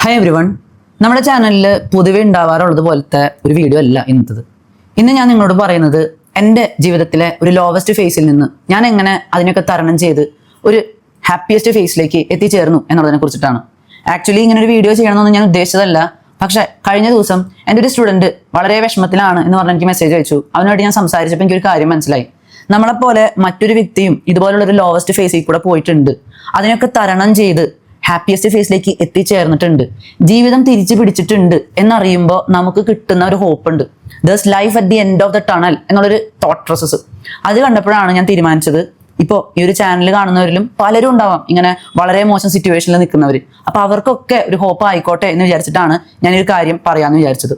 Hi every one. നമ്മുടെ ചാനലിൽ പൊതുവെ ഉണ്ടാവാറുള്ളത് പോലത്തെ ഒരു വീഡിയോ അല്ല ഇന്നത്തത്. ഇന്ന് ഞാൻ നിങ്ങളോട് പറയുന്നത് എൻ്റെ ജീവിതത്തിലെ ഒരു ലോവസ്റ്റ് ഫേസിൽ നിന്ന് ഞാൻ എങ്ങനെ അതിനൊക്കെ തരണം ചെയ്ത് ഒരു ഹാപ്പിയസ്റ്റ് ഫേസിലേക്ക് എത്തിച്ചേർന്നു എന്നുള്ളതിനെ കുറിച്ചിട്ടാണ്. ആക്ച്വലി ഇങ്ങനെ ഒരു വീഡിയോ ചെയ്യണമെന്നൊന്നും ഞാൻ ഉദ്ദേശിച്ചതല്ല. പക്ഷെ കഴിഞ്ഞ ദിവസം എൻ്റെ ഒരു സ്റ്റുഡൻറ്റ് വളരെ വിഷമത്തിലാണ് എന്ന് പറഞ്ഞ് എനിക്ക് മെസ്സേജ് അയച്ചു. അവനോട് ഞാൻ സംസാരിച്ചപ്പോൾ എനിക്കൊരു കാര്യം മനസ്സിലായി. നമ്മളെപ്പോലെ മറ്റൊരു വ്യക്തിയും ഇതുപോലുള്ളൊരു ലോവസ്റ്റ് ഫേസിൽ കൂടെ പോയിട്ടുണ്ട്. അതിനൊക്കെ തരണം ചെയ്ത് ഹാപ്പിയസ്റ്റ് ഫേസിലേക്ക് എത്തിച്ചേർന്നിട്ടുണ്ട്, ജീവിതം തിരിച്ചു പിടിച്ചിട്ടുണ്ട് എന്നറിയുമ്പോൾ നമുക്ക് കിട്ടുന്ന ഒരു ഹോപ്പ് ഉണ്ട്. This life at the end of the tunnel എന്നുള്ളൊരു തോട്ട് പ്രോസസ്സ്. അത് കണ്ടപ്പോഴാണ് ഞാൻ തീരുമാനിച്ചത്, ഇപ്പോൾ ഈ ഒരു ചാനൽ കാണുന്നവരിലും പലരും ഉണ്ടാവാം ഇങ്ങനെ വളരെ മോശം സിറ്റുവേഷനിൽ നിൽക്കുന്നവർ. അപ്പോൾ അവർക്കൊക്കെ ഒരു ഹോപ്പ് ആയിക്കോട്ടെ എന്ന് വിചാരിച്ചിട്ടാണ് ഞാനൊരു കാര്യം പറയാമെന്ന് വിചാരിച്ചത്.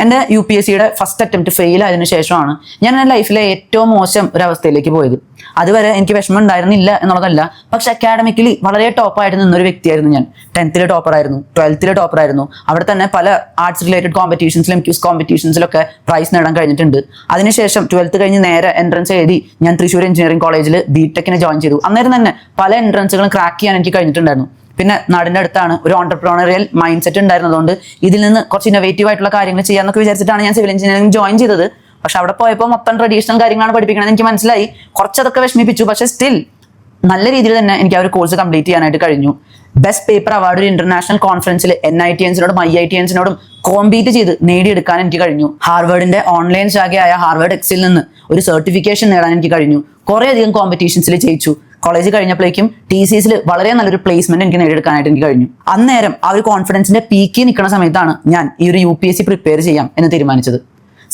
എൻ്റെ UPSCയുടെ ഫസ്റ്റ് അറ്റംപ്റ്റ് ഫെയിൽ ആയതിനു ശേഷമാണ് ഞാൻ എൻ്റെ ലൈഫിലെ ഏറ്റവും മോശം ഒരു അവസ്ഥയിലേക്ക് പോയത്. അതുവരെ എനിക്ക് വിഷമം ഉണ്ടായിരുന്നില്ല എന്നുള്ളതല്ല, പക്ഷെ അക്കാഡമിക്കലി വളരെ ടോപ്പായിട്ട് നിന്നൊരു വ്യക്തിയായിരുന്നു ഞാൻ. 10th ടോപ്പറായിരുന്നു, 12th ടോപ്പറായിരുന്നു. അവിടെ തന്നെ പല ആർട്സ് റിലേറ്റഡ് കോമ്പറ്റീഷൻസിലും ക്യൂസ് കോമ്പറ്റീഷൻസിലൊക്കെ പ്രൈസ് നേടാൻ കഴിഞ്ഞിട്ടുണ്ട്. അതിനുശേഷം 12th കഴിഞ്ഞ് നേരെ എൻട്രൻസ് എഴുതി ഞാൻ തൃശ്ശൂർ എഞ്ചിനീയറിംഗ് കോളേജിൽ BTech ജോയിൻ ചെയ്തു. അന്നേരം തന്നെ പല എൻട്രൻസുകളും ക്രാക്ക് ചെയ്യാൻ എനിക്ക് കഴിഞ്ഞിട്ടുണ്ടായിരുന്നു. പിന്നെ നാടിൻ്റെ അടുത്താണ്, ഒരു ഓണ്ടർപ്രണറിയൽ മൈൻഡ് സെറ്റ് ഉണ്ടായിരുന്നതുകൊണ്ട് ഇതിൽ നിന്ന് കുറച്ച് ഇന്നോവേറ്റീവ് ആയിട്ടുള്ള കാര്യങ്ങൾ ചെയ്യാമെന്നൊക്കെ വിചാരിച്ചിട്ടാണ് ഞാൻ സിവിൽ എഞ്ചിനീയറിംഗ് ജോയിൻ ചെയ്തത്. പക്ഷെ അവിടെ പോയപ്പോൾ മൊത്തം ട്രഡീഷണൽ കാര്യങ്ങളാണ് പഠിപ്പിക്കണമെന്ന് എനിക്ക് മനസ്സിലായി. കുറച്ചതൊക്കെ വിഷമിപ്പിച്ചു, പക്ഷെ സ്റ്റിൽ നല്ല രീതിയിൽ തന്നെ എനിക്ക് ആ ഒരു കോഴ്സ് കംപ്ലീറ്റ് ചെയ്യാനായിട്ട് കഴിഞ്ഞു. ബെസ്റ്റ് പേപ്പർ അവാർഡ് ഒരു ഇന്റർനാഷണൽ കോൺഫറൻസിൽ NITiansനോടും IITiansനോടും കോമ്പീറ്റ് ചെയ്ത് നേടിയെടുക്കാൻ എനിക്ക് കഴിഞ്ഞു. ഹാർവേഡിന്റെ ഓൺലൈൻ ശാഖയായ ഹാർവേഡ് എക്സിൽ നിന്ന് ഒരു സർട്ടിഫിക്കേഷൻ നേടാൻ എനിക്ക് കഴിഞ്ഞു. കുറേ അധികം കോമ്പറ്റീഷൻസിൽ ജയിച്ചു. കോളേജ് കഴിഞ്ഞപ്പോഴേക്കും TCSൽ വളരെ നല്ലൊരു പ്ലേസ്മെന്റ് എനിക്ക് നേടിയെടുക്കാനായിട്ട് എനിക്ക് കഴിഞ്ഞു. അന്നേരം ആ ഒരു കോൺഫിഡൻസിന്റെ പീക്കിൽ നിൽക്കുന്ന സമയത്താണ് ഞാൻ ഈ ഒരു UPSC പ്രിപ്പയർ ചെയ്യാം എന്ന് തീരുമാനിച്ചത്.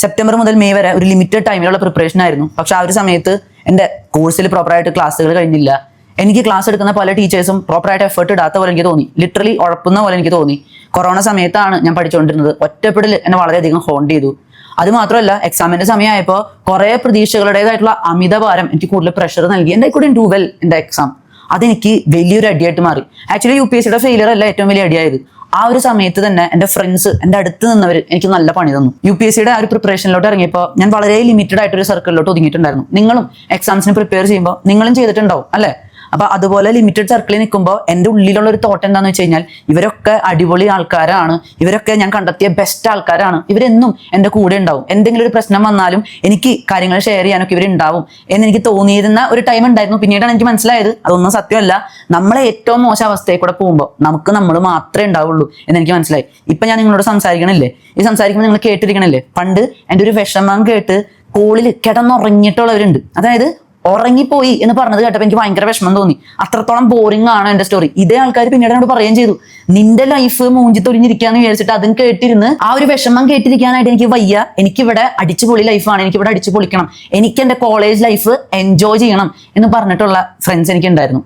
സെപ്റ്റംബർ മുതൽ മെയ് വരെ ഒരു ലിമിറ്റഡ് ടൈമിലുള്ള പ്രിപ്പറേഷൻ ആയിരുന്നു. പക്ഷെ ആ ഒരു സമയത്ത് എൻ്റെ കോഴ്സിൽ പ്രോപ്പറായിട്ട് ക്ലാസ്സുകൾ കഴിഞ്ഞില്ല. എനിക്ക് ക്ലാസ് എടുക്കുന്ന പല ടീച്ചേഴ്സും പ്രോപ്പറായിട്ട് എഫേർട്ട് ഇടാത്ത പോലെ എനിക്ക് തോന്നി. ലിറ്ററലി ഉഴപ്പുന്ന പോലെ എനിക്ക് തോന്നി. കൊറോണ സമയത്താണ് ഞാൻ പഠിച്ചുകൊണ്ടിരുന്നത്. ഒറ്റപ്പെടൽ എന്നെ വളരെയധികം ഹോണ്ട് ചെയ്തു. അത് മാത്രമല്ല, എക്സാമിന്റെ സമയമായപ്പോൾ കുറെ പ്രതീക്ഷകളുടേതായിട്ടുള്ള അമിതഭാരം എനിക്ക് കൂടുതൽ പ്രഷർ നൽകി. എൻ്റെ couldn't do well in the exam. അതെനിക്ക് വലിയൊരു അടിയായിട്ട് മാറി. ആക്ച്വലി UPSCയുടെ ഫെയിലിയർ അല്ല ഏറ്റവും വലിയ അടിയായത്. ആ ഒരു സമയത്ത് തന്നെ എൻ്റെ ഫ്രണ്ട്സ്, എൻ്റെ അടുത്ത് നിന്നവർ എനിക്ക് നല്ല പണി തന്നു. UPSCയുടെ ആ ഒരു പ്രിപ്പറേഷനിലോട്ട് ഇറങ്ങിയപ്പോൾ ഞാൻ വളരെ ലിമിറ്റഡ് ആയിട്ടൊരു സർക്കിളിലോട്ട് ഒതുങ്ങിയിട്ടുണ്ടായിരുന്നു. നിങ്ങളും എക്സാംസിന് പ്രിപ്പയർ ചെയ്യുമ്പോൾ നിങ്ങളും ചെയ്തിട്ടുണ്ടാവും അല്ലേ? അപ്പൊ അതുപോലെ ലിമിറ്റഡ് സർക്കിളിൽ നിൽക്കുമ്പോൾ എൻ്റെ ഉള്ളിലുള്ള ഒരു തോട്ട് എന്താണെന്ന് വെച്ച് കഴിഞ്ഞാൽ, ഇവരൊക്കെ അടിപൊളി ആൾക്കാരാണ്, ഇവരൊക്കെ ഞാൻ കണ്ടെത്തിയ ബെസ്റ്റ് ആൾക്കാരാണ്, ഇവരെന്നും എൻ്റെ കൂടെ ഉണ്ടാവും, എന്തെങ്കിലും ഒരു പ്രശ്നം വന്നാലും എനിക്ക് കാര്യങ്ങൾ ഷെയർ ചെയ്യാനൊക്കെ ഇവരുണ്ടാവും എന്ന് എനിക്ക് തോന്നിയിരുന്ന ഒരു ടൈം ഉണ്ടായിരുന്നു. പിന്നീടാണ് എനിക്ക് മനസ്സിലായത് അതൊന്നും സത്യമല്ല. നമ്മളെ ഏറ്റവും മോശം അവസ്ഥയിൽ കൂടെ പോകുമ്പോൾ നമുക്ക് നമ്മൾ മാത്രമേ ഉണ്ടാവുള്ളൂ എന്ന് എനിക്ക് മനസ്സിലായി. ഇപ്പൊ ഞാൻ നിങ്ങളോട് സംസാരിക്കണില്ലേ, ഈ സംസാരിക്കുമ്പോൾ നിങ്ങൾ കേട്ടിരിക്കണില്ലേ, പണ്ട് എൻ്റെ ഒരു വിഷമം കേട്ട് കോളിൽ കിടന്നുറങ്ങിയിട്ടുള്ളവരുണ്ട്. അതായത് ഉറങ്ങിപ്പോയി എന്ന് പറഞ്ഞത് കേട്ടപ്പോൾ എനിക്ക് ഭയങ്കര വിഷമം തോന്നി. അത്രത്തോളം ബോറിംഗ് ആണ് എൻ്റെ സ്റ്റോറി. ഇതേ ആൾക്കാർ പിന്നീട് എന്നോട് പറയുകയും ചെയ്തു, നിന്റെ ലൈഫ് മൂഞ്ചിത്തൊരിഞ്ഞിരിക്കാന്ന് വിചാരിച്ചിട്ട് അതും കേട്ടിരുന്ന് ആ ഒരു വിഷമം കേട്ടിരിക്കാനായിട്ട് എനിക്ക് വയ്യ. എനിക്കിവിടെ അടിച്ചുപൊളി ലൈഫാണ്, എനിക്കിവിടെ അടിച്ചു പൊളിക്കണം, എനിക്ക് എൻ്റെ കോളേജ് ലൈഫ് എൻജോയ് ചെയ്യണം എന്ന് പറഞ്ഞിട്ടുള്ള ഫ്രണ്ട്സ് എനിക്കുണ്ടായിരുന്നു.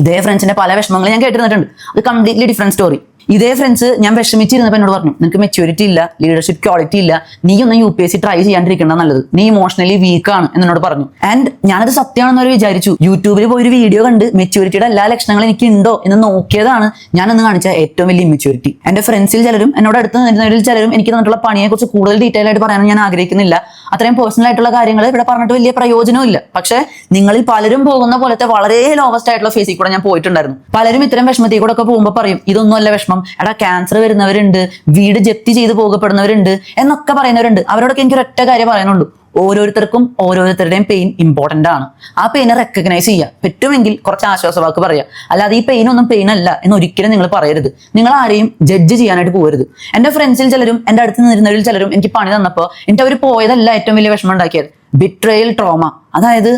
ഇതേ ഫ്രണ്ട്സിന്റെ പല വിഷമങ്ങൾ ഞാൻ കേട്ടിരുന്നിട്ടുണ്ട്. അത് കംപ്ലീറ്റ്ലി ഡിഫറെന്റ് സ്റ്റോറി. ഇതേ ഫ്രണ്ട്സ് ഞാൻ വിഷമിച്ചിരുന്നപ്പോൾ എന്നോട് പറഞ്ഞു, നിനക്ക് മെച്യൂരിറ്റി ഇല്ല, ലീഡർഷിപ്പ് ക്വാളിറ്റി ഇല്ല, നീ ഒന്ന് UPSC ട്രൈ ചെയ്യാണ്ടിരിക്കേണ്ട നല്ലത്, നീ ഇമോഷണലി വീക്കാണ് എന്നോട് പറഞ്ഞു. ആൻഡ് ഞാനത് സത്യമാണെന്നവർ വിചാരിച്ചു. യൂട്യൂബിൽ പോയി ഒരു വീഡിയോ കണ്ട് മെച്യൂരിറ്റിയുടെ എല്ലാ ലക്ഷണങ്ങളും എനിക്ക് ഉണ്ടോ എന്ന് നോക്കിയതാണ് ഞാനന്ന് കാണിച്ച ഏറ്റവും വലിയ ഇമ്മെച്യൂരിറ്റി. എൻ്റെ ഫ്രണ്ട്സിൽ ചിലരും എന്നോട് അടുത്ത് നിന്നവരിൽ ചിലരും എനിക്ക് തന്നിട്ടുള്ള പണിയെക്കുറിച്ച് കൂടുതൽ ഡീറ്റെയിൽ ആയിട്ട് പറയാൻ ഞാൻ ആഗ്രഹിക്കുന്നില്ല. അത്രയും പേഴ്സണൽ ആയിട്ടുള്ള കാര്യങ്ങൾ ഇവിടെ പറഞ്ഞിട്ട് വലിയ പ്രയോജനവും ഇല്ല. പക്ഷേ നിങ്ങളിൽ പലരും പോകുന്ന പോലത്തെ വളരെ ലോവസ്റ്റ് ആയിട്ടുള്ള ഫേസിൽ കൂടെ ഞാൻ പോയിട്ടുണ്ടായിരുന്നു. പലരും ഇത്തരം വിഷമത്തിൽ കൂടെ ഒക്കെ പോകുമ്പോൾ പറയും, ഇതൊന്നും അല്ല വിഷമം, എടാ ക്യാൻസർ വരുന്നവരുണ്ട്, വീട് ജപ്തി ചെയ്ത് പോകപ്പെടുന്നവരുണ്ട് എന്നൊക്കെ പറയുന്നവരുണ്ട്. അവരോടൊക്കെ എനിക്ക് ഒരൊറ്റ കാര്യം പറയാനുള്ളൂ, ഓരോരുത്തർക്കും ഓരോരുത്തരുടെയും പെയിൻ ഇമ്പോർട്ടൻ്റ് ആണ്. ആ പെയിനെ റെക്കഗ്നൈസ് ചെയ്യുക, പറ്റുമെങ്കിൽ കുറച്ച് ആശ്വാസവാക്ക് പറയുക. അല്ലാതെ ഈ പെയിൻ ഒന്നും പെയിൻ അല്ല എന്ന് ഒരിക്കലും നിങ്ങൾ പറയരുത്. നിങ്ങൾ ആരെയും ജഡ്ജ് ചെയ്യാനായിട്ട് പോകരുത്. എൻ്റെ ഫ്രണ്ട്സിൽ ചിലരും എൻ്റെ അടുത്ത് നിന്നിരുന്നവരിൽ ചിലരും എനിക്ക് പണി തന്നപ്പോൾ എനിക്ക് അവർ പോയതല്ല ഏറ്റവും വലിയ വിഷമം ഉണ്ടാക്കിയത്, ബിട്രയൽ ട്രോമ. അതായത്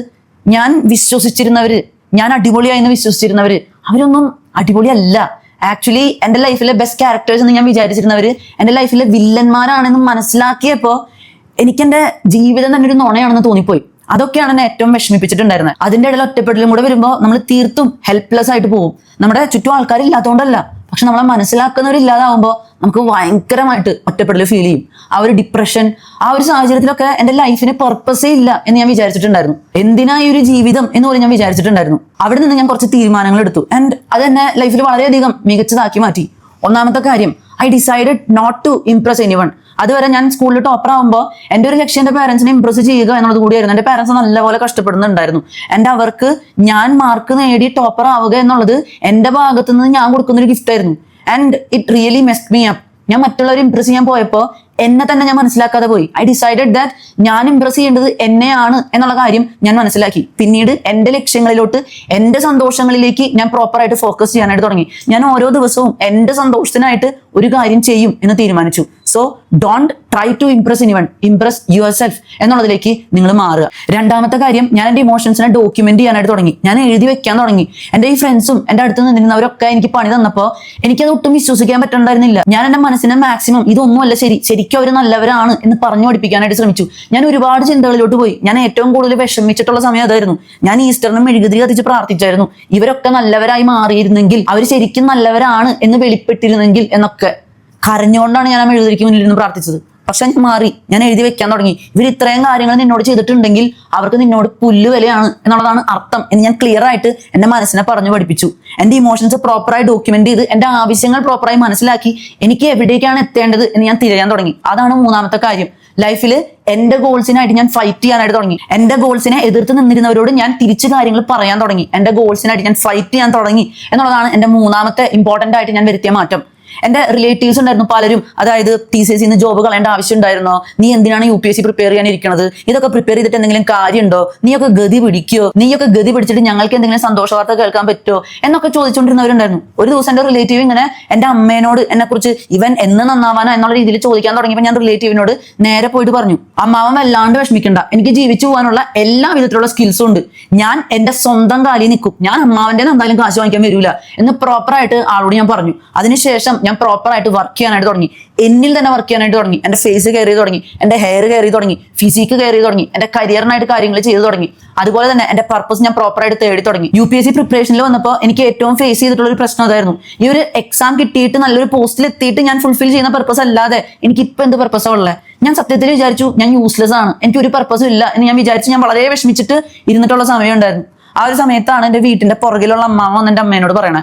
ഞാൻ വിശ്വസിച്ചിരുന്നവര്, ഞാൻ അടിപൊളിയായെന്ന് വിശ്വസിച്ചിരുന്നവര് അവരൊന്നും അടിപൊളിയല്ല. ആക്ച്വലി എൻ്റെ ലൈഫിലെ ബെസ്റ്റ് ക്യാരക്ടേഴ്സ് എന്ന് ഞാൻ വിചാരിച്ചിരുന്നവര് എൻ്റെ ലൈഫിലെ വില്ലന്മാരാണെന്ന് മനസ്സിലാക്കിയപ്പോൾ എനിക്ക് എൻ്റെ ജീവിതം തന്നെ ഒരു നുണയാണെന്ന് തോന്നിപ്പോയി. അതൊക്കെയാണ് എന്നെ ഏറ്റവും വിഷമിപ്പിച്ചിട്ടുണ്ടായിരുന്നത്. അതിൻ്റെ ഇടയിൽ ഒറ്റപ്പെടലും കൂടെ വരുമ്പോൾ നമ്മൾ തീർത്തും ഹെൽപ്ലെസ് ആയിട്ട് പോകും. നമ്മുടെ ചുറ്റും ആൾക്കാരില്ലാത്തതുകൊണ്ടല്ല, പക്ഷെ നമ്മളെ മനസ്സിലാക്കുന്നവരില്ലാതാവുമ്പോൾ നമുക്ക് ഭയങ്കരമായിട്ട് ഒറ്റപ്പെടൽ ഫീൽ ചെയ്യും. ആ ഒരു ഡിപ്രഷൻ, ആ ഒരു സാഹചര്യത്തിലൊക്കെ എൻ്റെ ലൈഫിന് പർപ്പസേ ഇല്ല എന്ന് ഞാൻ വിചാരിച്ചിട്ടുണ്ടായിരുന്നു. എന്തിനായി ഒരു ജീവിതം എന്ന് പോലും ഞാൻ വിചാരിച്ചിട്ടുണ്ടായിരുന്നു. അവിടെ നിന്ന് ഞാൻ കുറച്ച് തീരുമാനങ്ങൾ എടുത്തു. ആൻഡ് അത് എന്നെ ലൈഫിൽ വളരെയധികം മികച്ചതാക്കി മാറ്റി. ഒന്നാമത്തെ കാര്യം, I decided not to impress anyone. അതുവരെ ഞാൻ സ്കൂളിൽ ടോപ്പർ ആകുമ്പോൾ എൻ്റെ ഒരു ലക്ഷ്യം എൻ്റെ പാരൻസിനെ ഇംപ്രസ് ചെയ്യുക എന്നുള്ളത് കൂടിയായിരുന്നു. എൻ്റെ പാരൻസ് നല്ലപോലെ കഷ്ടപ്പെടുന്നുണ്ടായിരുന്നു. എൻ്റെ അവർക്ക് ഞാൻ മാർക്ക് നേടി ടോപ്പർ ആവുക എന്നുള്ളത് എൻ്റെ ഭാഗത്തു നിന്ന് ഞാൻ കൊടുക്കുന്നൊരു ഗിഫ്റ്റ് ആയിരുന്നു. And it really messed me up. ഞാൻ മറ്റുള്ളവരെ ഇംപ്രസ് ചെയ്യാൻ പോയപ്പോൾ എന്നെ തന്നെ ഞാൻ മനസ്സിലാക്കാതെ പോയി. ഐ ഡിസൈഡഡ് ദാറ്റ് ഞാൻ ഇംപ്രസ് ചെയ്യേണ്ടത് എന്നെയാണ് എന്നുള്ള കാര്യം ഞാൻ മനസ്സിലാക്കി. പിന്നീട് എന്റെ ലക്ഷ്യങ്ങളിലോട്ട്, എന്റെ സന്തോഷങ്ങളിലേക്ക് ഞാൻ പ്രോപ്പറായിട്ട് ഫോക്കസ് ചെയ്യാനായിട്ട് തുടങ്ങി. ഞാൻ ഓരോ ദിവസവും എന്റെ സന്തോഷത്തിനായിട്ട് ഒരു കാര്യം ചെയ്യും എന്ന് തീരുമാനിച്ചു. So don't try to impress anyone, impress yourself എന്നുള്ളതിലേക്ക് നിങ്ങൾ മാറുക. രണ്ടാമത്തെ കാര്യം, ഞാൻ എന്റെ ഇമോഷൻസിനെ ഡോക്യുമെന്റ് ചെയ്യാനായിട്ട് തുടങ്ങി. ഞാൻ എഴുതി വെക്കാൻ തുടങ്ങി. എന്റെ ഈ ഫ്രണ്ട്സും എന്റെ അടുത്ത് നിന്നിരുന്നവരൊക്കെ എനിക്ക് പണി തന്നപ്പോൾ എനിക്കത് ഒട്ടും വിശ്വസിക്കാൻ പറ്റുന്നുണ്ടായിരുന്നില്ല. ഞാൻ എന്റെ മനസ്സിനെ മാക്സിമം ഇതൊന്നുമല്ല ശരിക്കും അവർ നല്ലവരാണ് എന്ന് പറഞ്ഞു പഠിപ്പിക്കാനായിട്ട് ശ്രമിച്ചു. ഞാൻ ഒരുപാട് ചിന്തകളിലോട്ട് പോയി. ഞാൻ ഏറ്റവും കൂടുതൽ വിഷമിച്ചിട്ടുള്ള സമയം അതായിരുന്നു. ഞാൻ ഈസ്റ്ററിനും മെഴുകുതിരി കത്തിച്ച് പ്രാർത്ഥിച്ചായിരുന്നു, ഇവരൊക്കെ നല്ലവരായി മാറിയിരുന്നെങ്കിൽ, അവർ ശരിക്കും നല്ലവരാണ് എന്ന് വെളിപ്പെട്ടിരുന്നെങ്കിൽ എന്നൊക്കെ കരഞ്ഞുകൊണ്ടാണ് ഞാൻ ആ മെഴുകുതിരിക്ക് മുന്നിൽ നിന്ന് പ്രാർത്ഥിച്ചത്. പക്ഷെ ഞാൻ മാറി. ഞാൻ എഴുതി വെക്കാൻ തുടങ്ങി. ഇവർ ഇത്രയും കാര്യങ്ങൾ നിന്നോട് ചെയ്തിട്ടുണ്ടെങ്കിൽ അവർക്ക് നിന്നോട് പുല്ല് വിലയാണ് എന്നുള്ളതാണ് അർത്ഥം എന്ന് ഞാൻ ക്ലിയർ ആയിട്ട് എന്റെ മനസ്സിനെ പറഞ്ഞു പഠിപ്പിച്ചു. എന്റെ ഇമോഷൻസ് പ്രോപ്പറായി ഡോക്യുമെന്റ് ചെയ്ത് എന്റെ ആവശ്യങ്ങൾ പ്രോപ്പറായി മനസ്സിലാക്കി എനിക്ക് എവിടേക്കാണ് എത്തേണ്ടത് എന്ന് ഞാൻ തിരയാൻ തുടങ്ങി. അതാണ് മൂന്നാമത്തെ കാര്യം. ലൈഫിൽ എന്റെ ഗോൾസിനായിട്ട് ഞാൻ ഫൈറ്റ് ചെയ്യാനായിട്ട് തുടങ്ങി. എന്റെ ഗോൾസിനെ എതിർത്ത് നിന്നിരുന്നവരോട് ഞാൻ തിരിച്ചു കാര്യങ്ങൾ പറയാൻ തുടങ്ങി. എന്റെ ഗോൾസിനായിട്ട് ഞാൻ ഫൈറ്റ് ചെയ്യാൻ തുടങ്ങി എന്നുള്ളതാണ് എന്റെ മൂന്നാമത്തെ ഇമ്പോർട്ടന്റ് ആയിട്ട് ഞാൻ വരുത്തിയ മാറ്റം. എന്റെ റിലേറ്റീവ്സ് ഉണ്ടായിരുന്നു പലരും, അതായത് TCS ജോബ് കളയേണ്ട ആവശ്യം ഉണ്ടായിരുന്നോ, നീ എന്തിനാണ് UPSC പ്രിപ്പയർ ചെയ്യാൻ ഇരിക്കുന്നത്, ഇതൊക്കെ പ്രിപ്പയർ ചെയ്തിട്ട് എന്തെങ്കിലും കാര്യമുണ്ടോ, നീയൊക്കെ ഗതി പിടിക്കോ, നീയൊക്കെ ഗതി പിടിച്ചിട്ട് ഞങ്ങൾക്ക് എന്തെങ്കിലും സന്തോഷ വാർത്ത കേൾക്കാൻ പറ്റുമോ എന്നൊക്കെ ചോദിച്ചുകൊണ്ടിരുന്നവരുണ്ടായിരുന്നു. ഒരു ദിവസം എന്റെ റിലേറ്റീവ് ഇങ്ങനെ എന്റെ അമ്മേനോട് എന്നെ കുറിച്ച് ഇവൻ എന്ന് നന്നാവാനോ എന്നുള്ള രീതിയിൽ ചോദിക്കാൻ തുടങ്ങിയപ്പോൾ ഞാൻ റിലേറ്റീവിനോട് നേരെ പോയിട്ട് പറഞ്ഞു, അമ്മാവൻ വല്ലാണ്ട് വിഷമിക്കണ്ട, എനിക്ക് ജീവിച്ചു പോകാനുള്ള എല്ലാ വിധത്തിലുള്ള സ്കിൽസും ഉണ്ട്, ഞാൻ എന്റെ സ്വന്തം കാലിൽ നിൽക്കും, ഞാൻ അമ്മാവന്റെ എന്തായാലും കാശ് വാങ്ങിക്കാൻ വരില്ല എന്ന് പ്രോപ്പറായിട്ട് ആളോട് ഞാൻ പറഞ്ഞു. അതിനുശേഷം ഞാൻ പ്രോപ്പറായിട്ട് വർക്ക് ചെയ്യാനായിട്ട് തുടങ്ങി. എന്നിൽ തന്നെ വർക്ക് ചെയ്യാനായിട്ട് തുടങ്ങി. എന്റെ ഫേസ് കെയർ ചെയ്ത് തുടങ്ങി, എന്റെ ഹെയർ കെയർ ചെയ്ത് തുടങ്ങി, ഫിസിക്ക് കെയർ ചെയ്ത് തുടങ്ങി, എന്റെ കരിയറിനായിട്ട് കാര്യങ്ങൾ ചെയ്തു തുടങ്ങി. അതുപോലെ തന്നെ എന്റെ പർപ്പസ് ഞാൻ പ്രോപ്പറായിട്ട് തേടി തുടങ്ങി. UPSC പ്രിപ്പറേഷനിൽ വന്നപ്പോൾ എനിക്ക് ഏറ്റവും ഫേസ് ചെയ്തിട്ടുള്ള ഒരു പ്രശ്നം അതായിരുന്നു. ഈ ഒരു എക്സാം കിട്ടിയിട്ട് നല്ലൊരു പോസ്റ്റിൽ എത്തിയിട്ട് ഞാൻ ഫുൾഫിൽ ചെയ്യുന്ന പർപ്പസ് അല്ലാതെ എനിക്ക് ഇപ്പൊ എന്ത് പർപ്പസാണ് ഉള്ളത്? ഞാൻ സത്യത്തിൽ വിചാരിച്ചു ഞാൻ യൂസ്ലെസ് ആണ്, എനിക്ക് ഒരു പർപ്പസും ഇല്ല എന്ന് ഞാൻ വിചാരിച്ച് ഞാൻ വളരെ വിഷമിച്ചിട്ട് ഇരുന്നിട്ടുള്ള സമയം ഉണ്ടായിരുന്നു. ആ ഒരു സമയത്താണ് എന്റെ വീട്ടിന്റെ പുറകിലുള്ള അമ്മാവ വന്ന് എന്റെ അമ്മേനോട് പറയണേ,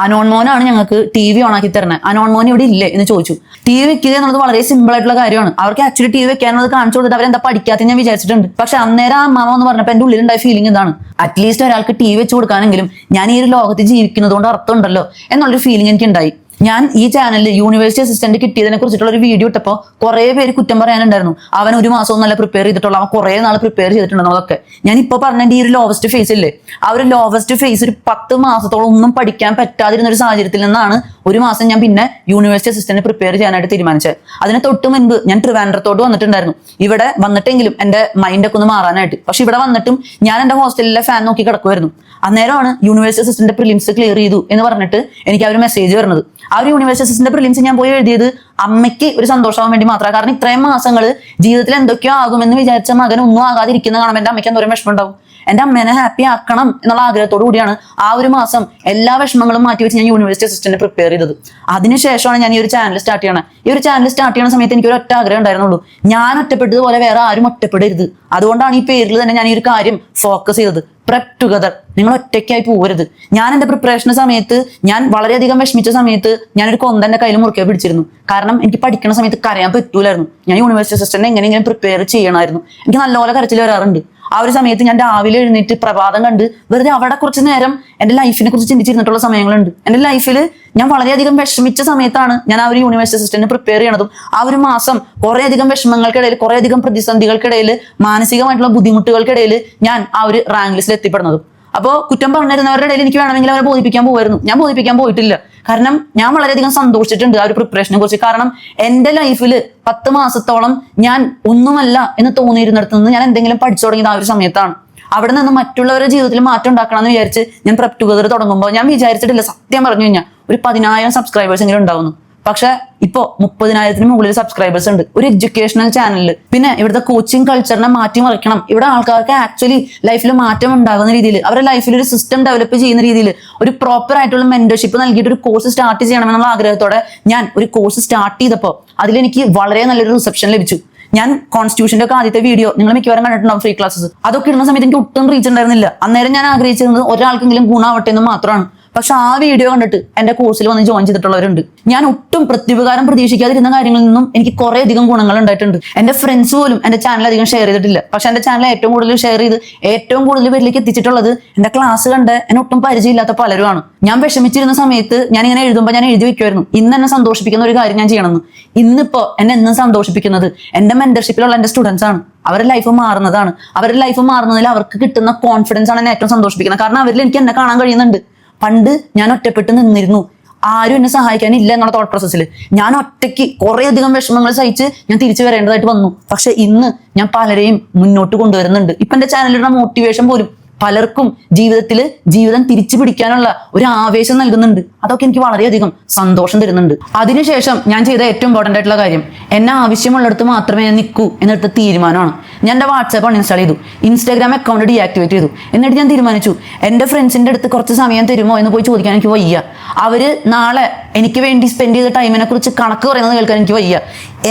അനോൺ മോനാണ് ഞങ്ങൾക്ക് TV ഓൺ ആക്കി തരണേ, അനോൺ മോൻ ഇവിടെ ഇല്ലേ എന്ന് ചോദിച്ചു. TV വെക്കുക എന്നുള്ളത് വളരെ സിമ്പിൾ ആയിട്ടുള്ള കാര്യമാണ്. അവർക്ക് ആക്ച്വലി TV വെക്കാനുള്ളത് കാണിച്ചു കൊടുത്തിട്ട് അവരെന്താ പഠിക്കാത്ത ഞാൻ വിചാരിച്ചിട്ടുണ്ട്. പക്ഷെ അന്നേരം ആ അമ്മാവ എന്ന് പറഞ്ഞപ്പോൾ എന്റെ ഉള്ളിലുണ്ടായ ഫീലിംഗ് ഇതാണ്, അറ്റ്ലീസ്റ്റ് ഒരാൾക്ക് TV വെച്ച് കൊടുക്കാനെങ്കിലും ഞാൻ ഈ ഒരു ലോകത്ത് ജീവിക്കുന്നത് കൊണ്ട് അർത്ഥമുണ്ടല്ലോ എന്നുള്ളൊരു ഫീലിംഗ് എനിക്ക് ഉണ്ടായി. ഞാൻ ഈ ചാനലിൽ യൂണിവേഴ്സിറ്റി അസിസ്റ്റന്റ് കിട്ടിയതിനെ കുറിച്ചിട്ടുള്ള ഒരു വീഡിയോ ഇട്ടപ്പോൾ കുറെ പേര് കുറ്റം പറയാനുണ്ടായിരുന്നു. അവൻ ഒരു മാസവും നല്ല പ്രിപ്പയർ ചെയ്തിട്ടുള്ള, അവൻ കുറെ നാൾ പ്രിപ്പയർ ചെയ്തിട്ടുണ്ടെന്നതൊക്കെ. ഞാൻ ഇപ്പൊ പറഞ്ഞ ഈ ഒരു ലോവസ്റ്റ് ഫേസ് ഇല്ലേ, ആ ഒരു ലോവസ്റ്റ് ഫേസ് ഒരു 10 മാസത്തോളം ഒന്നും പഠിക്കാൻ പറ്റാതിരുന്ന ഒരു സാഹചര്യത്തിൽ നിന്നാണ് ഒരു മാസം ഞാൻ പിന്നെ യൂണിവേഴ്സിറ്റി അസിസ്റ്റന്റ് പ്രിപ്പയർ ചെയ്യാനായിട്ട് തീരുമാനിച്ചത്. അതിന് തൊട്ട് മുൻപ് ഞാൻ ട്രിവാൻഡ്രത്തോട്ട് വന്നിട്ടുണ്ടായിരുന്നു, ഇവിടെ വന്നിട്ടെങ്കിലും എന്റെ മൈൻഡൊക്കെ ഒന്ന് മാറാനായിട്ട്. പക്ഷെ ഇവിടെ വന്നിട്ടും ഞാൻ എന്റെ ഹോസ്റ്റലിലെ ഫാൻ നോക്കി കിടക്കുമായിരുന്നു. അന്നേരമാണ് യൂണിവേഴ്സിറ്റി അസിസ്റ്റന്റ് പ്രിലിംസ് ക്ലിയർ ചെയ്തു എന്ന് പറഞ്ഞിട്ട് എനിക്ക് ആ ഒരു മെസ്സേജ് വരുന്നത്. ആ ഒരു യൂണിവേഴ്സിറ്റി അസിസ്റ്റന്റ് പ്രിലിംസ് ഞാൻ പോയി എഴുതിയത് അമ്മയ്ക്ക് ഒരു സന്തോഷമാവാൻ വേണ്ടി മാത്രമാണ്. കാരണം ഇത്രയും മാസങ്ങൾ ജീവിതത്തിൽ എന്തൊക്കെയോ ആകുമെന്ന് വിചാരിച്ച മകൻ ഒന്നും ആകാതിരിക്കുന്ന കാണുമ്പോൾ എന്റെ അമ്മയ്ക്ക് എന്തോരം വിഷമം ഉണ്ടാവും. എന്റെ അമ്മേനെ ഹാപ്പി ആക്കണം എന്നുള്ള ആഗ്രഹത്തോടു കൂടിയാണ് ആ ഒരു മാസം എല്ലാ വിഷമങ്ങളും മാറ്റിവെച്ച് ഞാൻ യൂണിവേഴ്സിറ്റി അസിസ്റ്റന്റ് പ്രിപ്പയർ ചെയ്തത്. അതിനുശേഷമാണ് ഞാൻ ഈ ഒരു ചാനൽ സ്റ്റാർട്ട് ചെയ്യണം. ഈ ഒരു ചാനൽ സ്റ്റാർട്ട് ചെയ്യുന്ന സമയത്ത് എനിക്ക് ഒരു ഒറ്റ ആഗ്രഹം ഉണ്ടായിരുന്നുള്ളൂ, ഞാൻ ഒറ്റപ്പെട്ടതുപോലെ വേറെ ആരും ഒറ്റപ്പെടരുത്. അതുകൊണ്ടാണ് ഈ പേരിൽ തന്നെ ഞാൻ ഈ ഒരു കാര്യം ഫോക്കസ് ചെയ്തത്, പ്രെപ് ടുഗദർ. നിങ്ങൾ ഒറ്റയ്ക്കായി പോകരുത്. ഞാൻ എന്റെ പ്രിപ്പറേഷൻ സമയത്ത് ഞാൻ വളരെയധികം വിഷമിച്ച സമയത്ത് ഞാനൊരു കൊന്തന്റെ കയ്യിൽ മുറുക്കെ പിടിച്ചിരുന്നു. കാരണം എനിക്ക് പഠിക്കുന്ന സമയത്ത് കരയാൻ പറ്റൂലായിരുന്നു. ഞാൻ യൂണിവേഴ്സിറ്റി അസിസ്റ്റന്റ് എങ്ങനെയെങ്കിലും പ്രിപ്പയർ ചെയ്യണമായിരുന്നു. എനിക്ക് നല്ലപോലെ കരച്ചിൽ വരാറുണ്ട്. ആ ഒരു സമയത്ത് ഞാൻ രാവിലെ എഴുന്നേറ്റ് പ്രഭാതം കണ്ട് വെറുതെ അവിടെ കുറച്ച് നേരം എന്റെ ലൈഫിനെ കുറിച്ച് ചിന്തിച്ചിരുന്നിട്ടുള്ള സമയങ്ങളുണ്ട്. എന്റെ ലൈഫിൽ ഞാൻ വളരെയധികം വിഷമിച്ച സമയത്താണ് ഞാൻ ആ ഒരു യൂണിവേഴ്സിറ്റി അസിസ്റ്റന്റ് പ്രിപ്പയർ ചെയ്യണതും. ആ ഒരു മാസം കുറേയധികം വിഷമങ്ങൾക്കിടയിൽ, കുറേയധികം പ്രതിസന്ധികൾക്കിടയിൽ, മാനസികമായിട്ടുള്ള ബുദ്ധിമുട്ടുകൾക്കിടയിൽ ഞാൻ ആ ഒരു റാങ്ക് ലിസ്റ്റിൽ എത്തിപ്പെടുന്നതും. അപ്പോൾ കുറ്റം പറഞ്ഞിരുന്നവരുടെ ഇടയിൽ എനിക്ക് വേണമെങ്കിൽ അവരെ ബോധിപ്പിക്കാൻ പോകുമായിരുന്നു. ഞാൻ ബോധിപ്പിക്കാൻ പോയിട്ടില്ല. കാരണം ഞാൻ വളരെയധികം സന്തോഷിച്ചിട്ടുണ്ട് ആ ഒരു പ്രിപ്പറേഷനെ കുറിച്ച്. കാരണം എന്റെ ലൈഫിൽ 10 മാസത്തോളം ഞാൻ ഒന്നുമല്ല എന്ന് തോന്നിയിരുന്നിടത്ത് നിന്ന് ഞാൻ എന്തെങ്കിലും പഠിച്ചു തുടങ്ങിയത് ആ ഒരു സമയത്താണ്. അവിടെ നിന്ന് മറ്റുള്ളവരുടെ ജീവിതത്തിൽ മാറ്റം ഉണ്ടാക്കണം എന്ന് വിചാരിച്ച് ഞാൻ പ്രെപ് ടുഗദർ തുടങ്ങുമ്പോൾ ഞാൻ വിചാരിച്ചിട്ടില്ല, സത്യം പറഞ്ഞു കഴിഞ്ഞാൽ ഒരു 10,000 സബ്സ്ക്രൈബേഴ്സ് എങ്കിലും ഉണ്ടാവുന്നു. പക്ഷെ ഇപ്പോ 30,000-ന് മുകളിൽ സബ്സ്ക്രൈബേഴ്സ് ഉണ്ട് ഒരു എഡ്യൂക്കേഷണൽ ചാനലിൽ. പിന്നെ ഇവിടുത്തെ കോച്ചിങ് കൾച്ചറിനെ മാറ്റിമറിക്കണം. ഇവിടെ ആൾക്കാർക്ക് ആക്ച്വലി ലൈഫിൽ മാറ്റം ഉണ്ടാകുന്ന രീതിയിൽ, അവരുടെ ലൈഫിൽ ഒരു സിസ്റ്റം ഡെവലപ്പ് ചെയ്യുന്ന രീതിയിൽ ഒരു പ്രോപ്പർ ആയിട്ടുള്ള മെന്റർഷിപ്പ് നൽകിയിട്ട് ഒരു കോഴ്സ് സ്റ്റാർട്ട് ചെയ്യണമെന്നുള്ള ആഗ്രഹത്തോടെ ഞാൻ ഒരു കോഴ്സ് സ്റ്റാർട്ട് ചെയ്തപ്പോൾ അതിലെനിക്ക് വളരെ നല്ലൊരു റിസപ്ഷൻ ലഭിച്ചു. ഞാൻ കോൺസ്റ്റിറ്റ്യൂഷന്റെ ഒക്കെ ആദ്യത്തെ വീഡിയോ നിങ്ങൾ മിക്കവാറും കണ്ടിട്ടുണ്ടാവും, ഫ്രീ ക്ലാസ്സസ്. അതൊക്കെ ഇടുന്ന സമയത്ത് എനിക്ക് ഒട്ടും റീച്ച് ഉണ്ടായിരുന്നില്ല. അന്നേരം ഞാൻ ആഗ്രഹിച്ചിരുന്നത് ഒരാൾക്കെങ്കിലും ഗുണമാവട്ടെ എന്ന് മാത്രമാണ്. പക്ഷെ ആ വീഡിയോ കണ്ടിട്ട് എന്റെ കോഴ്സിൽ വന്ന് ജോയിൻ ചെയ്തിട്ടുള്ളവരുണ്ട്. ഞാൻ ഒട്ടും പ്രത്യുപകാരം പ്രതീക്ഷിക്കാതിരുന്ന കാര്യങ്ങളിൽ നിന്നും എനിക്ക് കുറെ അധികം ഗുണങ്ങൾ ഉണ്ടായിട്ടുണ്ട്. എന്റെ ഫ്രണ്ട്സ് പോലും എന്റെ ചാനൽ അധികം ഷെയർ ചെയ്തിട്ടില്ല. പക്ഷെ എന്റെ ചാനൽ ഏറ്റവും കൂടുതൽ ഷെയർ ചെയ്ത് ഏറ്റവും കൂടുതൽ പേരിലേക്ക് എത്തിച്ചിട്ടുള്ളത് എന്റെ ക്ലാസ് കണ്ട് എന്നെ ഒട്ടും പരിചയമില്ലാത്ത പലരുമാണ്. ഞാൻ വിഷമിച്ചിരുന്ന സമയത്ത് ഞാൻ ഇങ്ങനെ എഴുതുമ്പോൾ ഞാൻ എഴുതി വെക്കുമായിരുന്നു, ഇന്ന് എന്നെ സന്തോഷിപ്പിക്കുന്ന ഒരു കാര്യം ഞാൻ ചെയ്യണമെന്ന്. ഇന്നിപ്പോ എന്നെ എന്നും സന്തോഷിപ്പിക്കുന്നത് എന്റെ മെന്റർഷിപ്പിലുള്ള എന്റെ സ്റ്റുഡൻസ് ആണ്. അവരുടെ ലൈഫ് മാറുന്നതാണ്. അവരുടെ ലൈഫ് മാറുന്നതിൽ അവർക്ക് കിട്ടുന്ന കോൺഫിഡൻസ് ആണ് എന്നെ ഏറ്റവും സന്തോഷിപ്പിക്കുന്നത്. കാരണം അവരിൽ എനിക്ക് എന്നെ കാണാൻ കഴിയുന്നുണ്ട്. പണ്ട് ഞാൻ ഒറ്റപ്പെട്ട് നിന്നിരുന്നു, ആരും എന്നെ സഹായിക്കാനില്ല എന്നുള്ള തോട്ട് പ്രോസസ്സിൽ ഞാൻ ഒറ്റയ്ക്ക് കുറെ അധികം വിഷമങ്ങൾ സഹിച്ച് ഞാൻ തിരിച്ചു വരേണ്ടതായിട്ട് വന്നു. പക്ഷെ ഇന്ന് ഞാൻ പലരെയും മുന്നോട്ട് കൊണ്ടുവരുന്നുണ്ട്. ഇപ്പൊ എന്റെ ചാനലിലുള്ള മോട്ടിവേഷൻ പോലും പലർക്കും ജീവിതം തിരിച്ചു പിടിക്കാനുള്ള ഒരു ആവേശം നൽകുന്നുണ്ട്. അതൊക്കെ എനിക്ക് വളരെയധികം സന്തോഷം തരുന്നുണ്ട്. അതിനുശേഷം ഞാൻ ചെയ്ത ഏറ്റവും ഇമ്പോർട്ടൻ്റ് ആയിട്ടുള്ള കാര്യം, എന്നെ ആവശ്യമുള്ളിടത്ത് മാത്രമേ ഞാൻ നിൽക്കൂ എന്നെടുത്ത തീരുമാനമാണ്. ഞാൻ എൻ്റെ വാട്സാപ്പ് അൺഇൻസ്റ്റാൾ ചെയ്തു, ഇൻസ്റ്റാഗ്രാം അക്കൗണ്ട് ഡീആക്ടിവേറ്റ് ചെയ്തു. എന്നിട്ട് ഞാൻ തീരുമാനിച്ചു, എൻ്റെ ഫ്രണ്ട്സിൻ്റെ അടുത്ത് കുറച്ച് സമയം തരുമോ എന്ന് പോയി ചോദിക്കാൻ എനിക്ക് വയ്യ. അവര് നാളെ എനിക്ക് വേണ്ടി സ്പെൻഡ് ചെയ്ത ടൈമിനെ കുറിച്ച് കണക്ക് പറയുന്നത് കേൾക്കാൻ എനിക്ക് വയ്യ.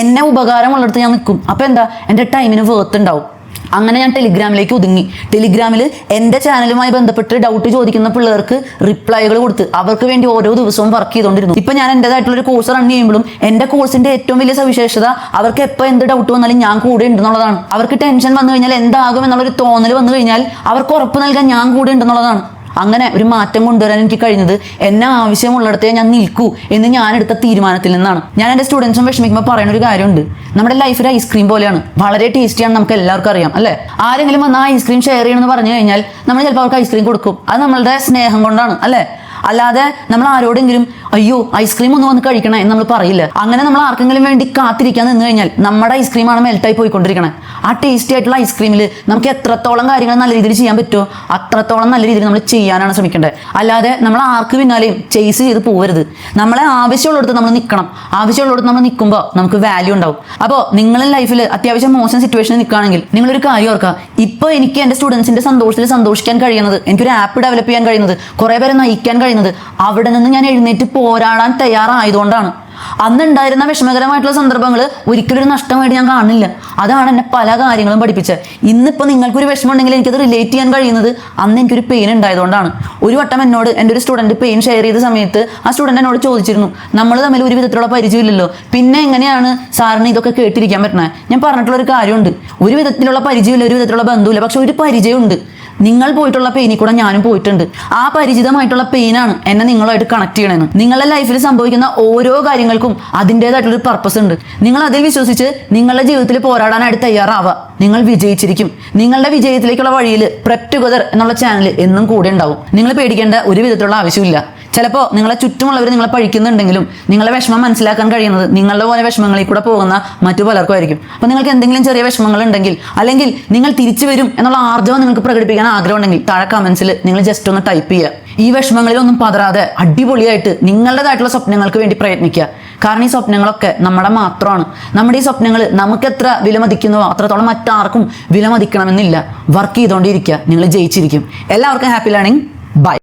എന്നെ ഉപകാരമുള്ളിടത്ത് ഞാൻ നിൽക്കും. അപ്പൊ എന്താ, എൻ്റെ ടൈമിന് വേർത്ത് ഉണ്ടാവും. അങ്ങനെ ഞാൻ ടെലിഗ്രാമിലേക്ക് ഒതുങ്ങി. ടെലിഗ്രാമിൽ എൻ്റെ ചാനലുമായി ബന്ധപ്പെട്ട് ഡൗട്ട് ചോദിക്കുന്ന പിള്ളേർക്ക് റിപ്ലൈകൾ കൊടുത്ത് അവർക്ക് വേണ്ടി ഓരോ ദിവസവും വർക്ക് ചെയ്തുകൊണ്ടിരുന്നു. ഇപ്പൊ ഞാൻ എൻ്റെതായിട്ടുള്ള ഒരു കോഴ്സ് റൺ ചെയ്യുമ്പോഴും എൻ്റെ കോഴ്സിന്റെ ഏറ്റവും വലിയ സവിശേഷത അവർക്ക് എപ്പോൾ എന്ത് ഡൗട്ട് വന്നാലും ഞാൻ കൂടെ ഉണ്ടെന്നുള്ളതാണ്. അവർക്ക് ടെൻഷൻ വന്നു കഴിഞ്ഞാൽ എന്താകും എന്നുള്ളൊരു തോന്നൽ വന്നു കഴിഞ്ഞാൽ അവർക്ക് ഉറപ്പ് നൽകാൻ ഞാൻ കൂടെ ഉണ്ടെന്നുള്ളതാണ്. അങ്ങനെ ഒരു മാറ്റം കൊണ്ടുവരാൻ എനിക്ക് കഴിഞ്ഞത് എന്നെ ആവശ്യമുള്ളിടത്തേ ഞാൻ നിൽക്കൂ എന്ന് ഞാൻ എടുത്ത തീരുമാനത്തിൽ നിന്നാണ്. ഞാൻ എൻ്റെ സ്റ്റുഡൻസും വിഷമിക്കുമ്പോൾ പറയുന്ന ഒരു കാര്യമുണ്ട്, നമ്മുടെ ലൈഫ് ഒരു ഐസ്ക്രീം പോലെയാണ്, വളരെ ടേസ്റ്റിയാണ്, നമുക്ക് എല്ലാവർക്കും അറിയാം അല്ലേ. ആരെങ്കിലും വന്ന് ആ ഐസ്ക്രീം ഷെയർ ചെയ്യണമെന്ന് പറഞ്ഞു കഴിഞ്ഞാൽ നമ്മൾ ചിലപ്പോൾ അവർക്ക് ഐസ്ക്രീം കൊടുക്കും. അത് നമ്മളുടെ സ്നേഹം കൊണ്ടാണ് അല്ലേ. അല്ലാതെ നമ്മൾ ആരോടെങ്കിലും അയ്യോ ഐസ്ക്രീം ഒന്ന് വന്ന് കഴിക്കണേ എന്ന് നമ്മൾ പറയില്ല. അങ്ങനെ നമ്മൾ ആർക്കെങ്കിലും വേണ്ടി കാത്തിരിക്കാൻ നിന്ന് കഴിഞ്ഞാൽ നമ്മുടെ ഐസ്ക്രീമാണ് മെൽറ്റായി പോയിക്കൊണ്ടിരിക്കണേ. ആ ടേസ്റ്റി ആയിട്ടുള്ള ഐസ്ക്രീമിൽ നമുക്ക് എത്രത്തോളം കാര്യങ്ങൾ നല്ല രീതിയിൽ ചെയ്യാൻ പറ്റുമോ അത്രത്തോളം നല്ല രീതിയിൽ നമ്മൾ ചെയ്യാനാണ് ശ്രമിക്കേണ്ടത്. അല്ലാതെ നമ്മൾ ആർക്ക് പിന്നാലെയും ചേസ് ചെയ്ത് പോകരുത്. നമ്മളെ ആവശ്യമുള്ളിടത്ത് നമ്മൾ നിൽക്കണം. ആവശ്യമുള്ളിടത്ത് നമ്മൾ നിൽക്കുമ്പോൾ നമുക്ക് വാല്യൂ ഉണ്ടാവും. അപ്പോൾ നിങ്ങളുടെ ലൈഫിൽ അത്യാവശ്യം മോശം സിറ്റുവേഷനിൽ നിൽക്കുകയാണെങ്കിൽ നിങ്ങളൊരു കാര്യം ഓർക്കുക, ഇപ്പോൾ എനിക്ക് എൻ്റെ സ്റ്റുഡൻസിന്റെ സന്തോഷത്തിൽ സന്തോഷിക്കാൻ കഴിയുന്നത്, എനിക്കൊരു ആപ്പ് ഡെവലപ്പ് ചെയ്യാൻ കഴിയുന്നത്, കുറേ പേരെ നയിക്കാൻ കഴിയുന്നത് അവിടെ നിന്ന് ഞാൻ എഴുന്നേറ്റ് പോരാടാൻ തയ്യാറായതുകൊണ്ടാണ്. അന്നുണ്ടായിരുന്ന വിഷമകരമായിട്ടുള്ള സന്ദർഭങ്ങൾ ഒരിക്കലും ഒരു നഷ്ടമായിട്ട് ഞാൻ കാണില്ല. അതാണ് എന്നെ പല കാര്യങ്ങളും പഠിപ്പിച്ചത്. ഇന്നിപ്പോൾ നിങ്ങൾക്കൊരു വിഷമം ഉണ്ടെങ്കിൽ എനിക്കത് റിലേറ്റ് ചെയ്യാൻ കഴിയുന്നത് അന്ന് എനിക്കൊരു പെയിൻ ഉണ്ടായതുകൊണ്ടാണ്. ഒരു വട്ടം എന്നോട് എൻ്റെ ഒരു സ്റ്റുഡൻറ്റ് പെയിൻ ഷെയർ ചെയ്ത സമയത്ത് ആ സ്റ്റുഡൻറ്റ് എന്നോട് ചോദിച്ചിരുന്നു, നമ്മൾ തമ്മിൽ ഒരു വിധത്തിലുള്ള പരിചയമില്ലല്ലോ, പിന്നെ എങ്ങനെയാണ് സാറിന് ഇതൊക്കെ കേട്ടിരിക്കാൻ പറ്റണേ? ഞാൻ പറഞ്ഞിട്ടുള്ള ഒരു കാര്യമുണ്ട്, ഒരു വിധത്തിലുള്ള പരിചയമില്ല, ഒരു വിധത്തിലുള്ള ബന്ധമില്ല, പക്ഷെ ഒരു പരിചയമുണ്ട്. നിങ്ങൾ പോയിട്ടുള്ള പെയിനിൽ കൂടെ ഞാനും പോയിട്ടുണ്ട്. ആ പരിചിതമായിട്ടുള്ള പെയിനാണ് എന്നെ നിങ്ങളുമായിട്ട് കണക്ട് ചെയ്യണമെന്ന്. നിങ്ങളുടെ ലൈഫിൽ സംഭവിക്കുന്ന ഓരോ കാര്യങ്ങൾക്കും അതിൻ്റെതായിട്ടുള്ളൊരു പർപ്പസ് ഉണ്ട്. നിങ്ങൾ അതിൽ വിശ്വസിച്ച് നിങ്ങളുടെ ജീവിതത്തിൽ പോരാടാനായിട്ട് തയ്യാറാവുക. നിങ്ങൾ വിജയിച്ചിരിക്കും. നിങ്ങളുടെ വിജയത്തിലേക്കുള്ള വഴിയിൽ പ്രെപ് ടുഗദർ എന്നുള്ള ചാനൽ എന്നും കൂടെ ഉണ്ടാവും. നിങ്ങൾ പേടിക്കേണ്ട ഒരു വിധത്തിലുള്ള ആവശ്യമില്ല. ചിലപ്പോൾ നിങ്ങളെ ചുറ്റുമുള്ളവർ നിങ്ങളെ പഴിക്കുന്നുണ്ടെങ്കിലും നിങ്ങളെ വിഷമം മനസ്സിലാക്കാൻ കഴിയുന്നത് നിങ്ങളുടെ പോലെ വിഷമങ്ങളിൽ കൂടെ പോകുന്ന മറ്റു പലർക്കും ആയിരിക്കും. അപ്പോൾ നിങ്ങൾക്ക് എന്തെങ്കിലും ചെറിയ വിഷമങ്ങൾ ഉണ്ടെങ്കിൽ, അല്ലെങ്കിൽ നിങ്ങൾ തിരിച്ചു വരും എന്നുള്ള ആർജവം നിങ്ങൾക്ക് പ്രകടിപ്പിക്കാൻ ആഗ്രഹം ഉണ്ടെങ്കിൽ താഴെ കമന്റ്സിൽ നിങ്ങൾ ജസ്റ്റ് ഒന്ന് ടൈപ്പ് ചെയ്യുക. ഈ വിഷമങ്ങളിലൊന്നും പതറാതെ അടിപൊളിയായിട്ട് നിങ്ങളുടേതായിട്ടുള്ള സ്വപ്നങ്ങൾക്ക് വേണ്ടി പ്രയത്നിക്കുക. കാരണം ഈ സ്വപ്നങ്ങളൊക്കെ നമ്മുടെ മാത്രമാണ്. നമ്മുടെ ഈ സ്വപ്നങ്ങൾ നമുക്ക് എത്ര വിലമതിക്കുന്നോ അത്രത്തോളം മറ്റാർക്കും വിലമതിക്കണമെന്നില്ല. വർക്ക് ചെയ്തുകൊണ്ടിരിക്കുക, നിങ്ങൾ ജയിച്ചിരിക്കും. എല്ലാവർക്കും ഹാപ്പി ലേണിംഗ്. ബൈ.